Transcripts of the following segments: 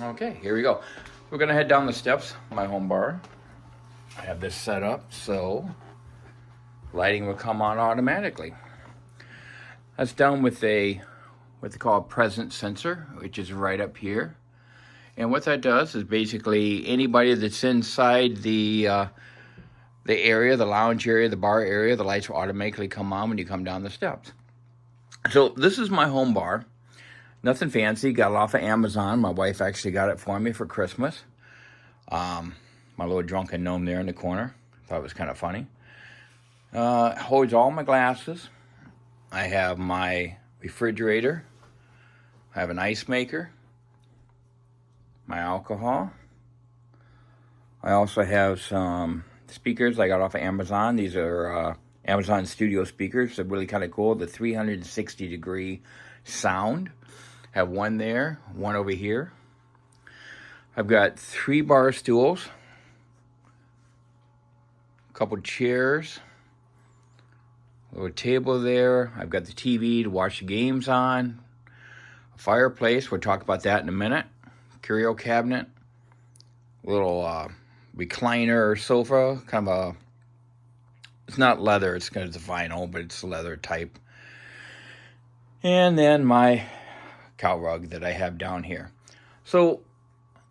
Okay, here we go. We're gonna head down the steps, my home bar. I have this set up so lighting will come on automatically. That's done with what they call a presence sensor, which is right up here. And what that does is basically anybody that's inside the area, the lounge area, the bar area, the lights will automatically come on when you come down the steps. So this is my home bar. Nothing fancy. Got it off of Amazon. My wife actually got it for me for Christmas. My little drunken gnome there in the corner. Thought it was kind of funny. Holds all my glasses. I have my refrigerator. I have an ice maker. My alcohol. I also have some speakers I got off of Amazon. These are Amazon Studio speakers. They're really kind of cool. The 360-degree sound. Have one there, one over here. I've got 3 bar stools, a couple chairs, a little table there. I've got the TV to watch the games on, a fireplace. We'll talk about that in a minute. Curio cabinet, little recliner sofa, kind of a, it's not leather, it's kind of vinyl, but it's leather type. And then my cow rug that I have down here. So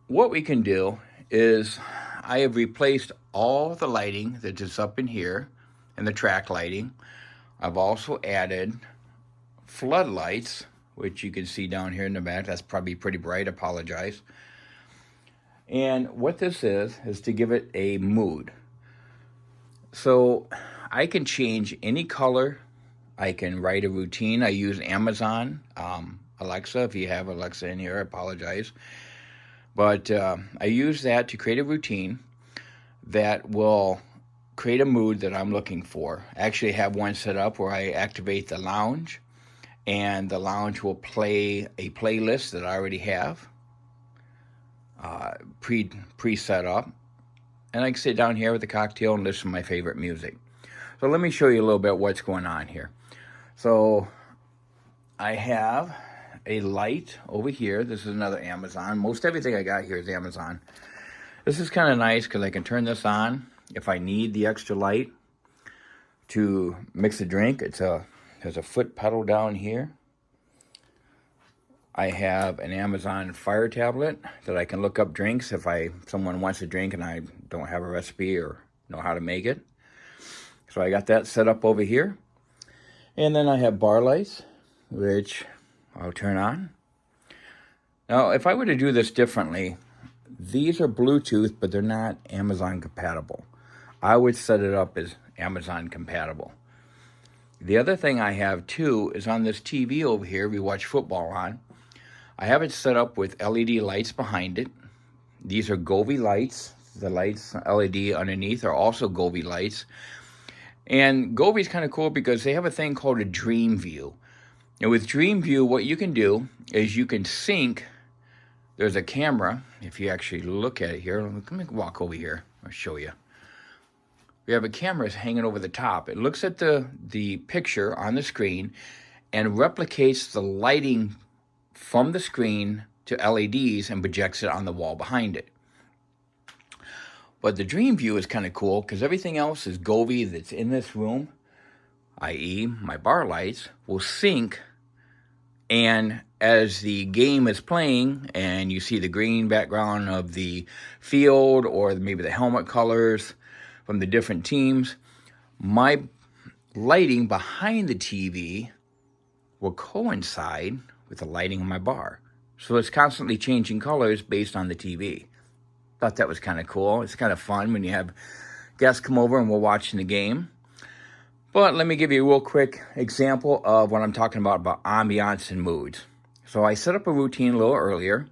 what we can do is I have replaced all the lighting that is up in here and the track lighting. I've also added floodlights, which you can see down here in the back. That's probably pretty bright, apologize. And what this is to give it a mood. So I can change any color. I can write a routine. I use Amazon Alexa. If you have Alexa in here, I apologize. But I use that to create a routine that will create a mood that I'm looking for. I actually have one set up where I activate the lounge, and the lounge will play a playlist that I already have pre-set up. And I can sit down here with a cocktail and listen to my favorite music. So let me show you a little bit what's going on here. So I have a light over here. This is another Amazon. Most everything I got here is Amazon. This is kind of nice because I can turn this on if I need the extra light to mix a drink. There's a foot pedal down here. I have an Amazon Fire tablet that I can look up drinks if someone wants a drink and I don't have a recipe or know how to make it. So I got that set up over here. And then I have bar lights, which I'll turn on. Now, if I were to do this differently, these are Bluetooth, but they're not Amazon compatible. I would set it up as Amazon compatible. The other thing I have too is on this TV over here we watch football on. I have it set up with LED lights behind it. These are Govee lights. The lights LED underneath are also Govee lights. And Govee is kind of cool because they have a thing called a Dream View. And with Dream View, what you can do is you can sync. There's a camera. If you actually look at it here, let me walk over here. I'll show you. We have a camera hanging over the top. It looks at the picture on the screen and replicates the lighting from the screen to LEDs and projects it on the wall behind it. But the Dream View is kind of cool because everything else is Govee that's in this room, i.e. my bar lights, will sync, and as the game is playing and you see the green background of the field or maybe the helmet colors from the different teams, my lighting behind the TV will coincide with the lighting in my bar. So it's constantly changing colors based on the TV. Thought that was kind of cool. It's kind of fun when you have guests come over and we're watching the game. But let me give you a real quick example of what I'm talking about ambiance and moods. So I set up a routine a little earlier.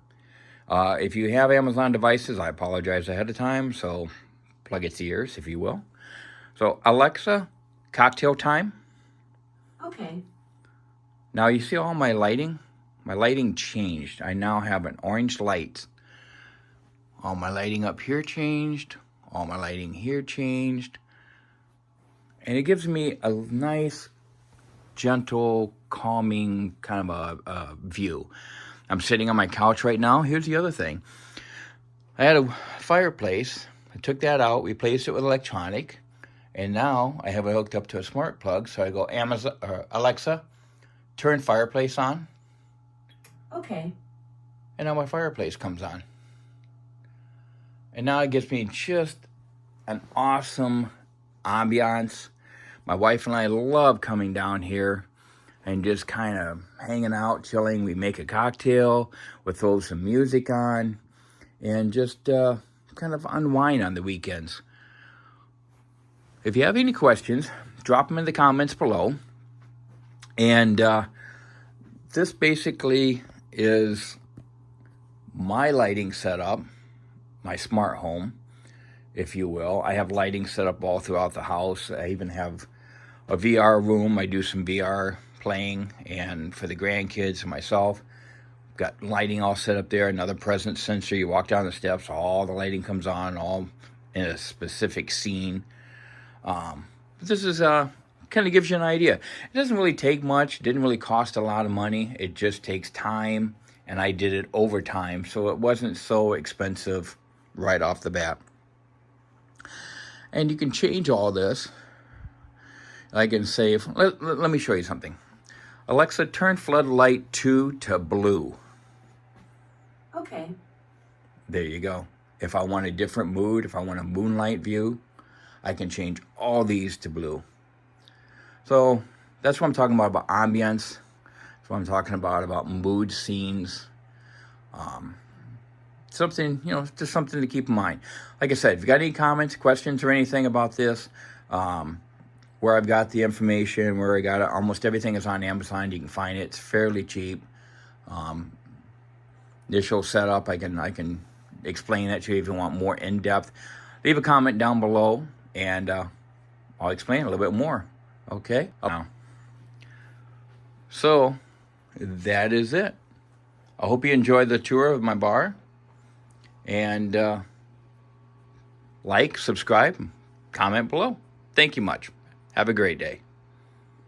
If you have Amazon devices, I apologize ahead of time, so plug its ears, if you will. So Alexa, cocktail time. Okay. Now you see all my lighting? My lighting changed. I now have an orange light. All my lighting up here changed. All my lighting here changed. And it gives me a nice, gentle, calming kind of a view. I'm sitting on my couch right now. Here's the other thing. I had a fireplace. I took that out, replaced it with electronic, and now I have it hooked up to a smart plug. So I go, Alexa, turn fireplace on. Okay. And now my fireplace comes on. And now it gives me just an awesome ambiance. My wife and I love coming down here and just kind of hanging out, chilling. We make a cocktail, we throw some music on, and just kind of unwind on the weekends. If you have any questions, drop them in the comments below. And this basically is my lighting setup, my smart home, if you will. I have lighting set up all throughout the house. I even have a VR room. I do some VR playing, and for the grandkids and myself, got lighting all set up there. Another presence sensor. You walk down the steps, all the lighting comes on, all in a specific scene. This is kind of gives you an idea. It doesn't really take much. It didn't really cost a lot of money. It just takes time, and I did it over time, so it wasn't so expensive right off the bat. And you can change all this. I can say, let me show you something. Alexa, turn floodlight 2 to blue. Okay. There you go. If I want a different mood, if I want a moonlight view, I can change all these to blue. So that's what I'm talking about ambience. That's what I'm talking about mood scenes. Something, just something to keep in mind. Like I said, if you got any comments, questions, or anything about this, where I've got the information, where I got it, almost everything is on Amazon. You can find it. It's fairly cheap. Initial setup, I can explain that to you if you want more in-depth. Leave a comment down below, and I'll explain a little bit more. Okay? So, that is it. I hope you enjoyed the tour of my bar. And like, subscribe, comment below. Thank you much. Have a great day.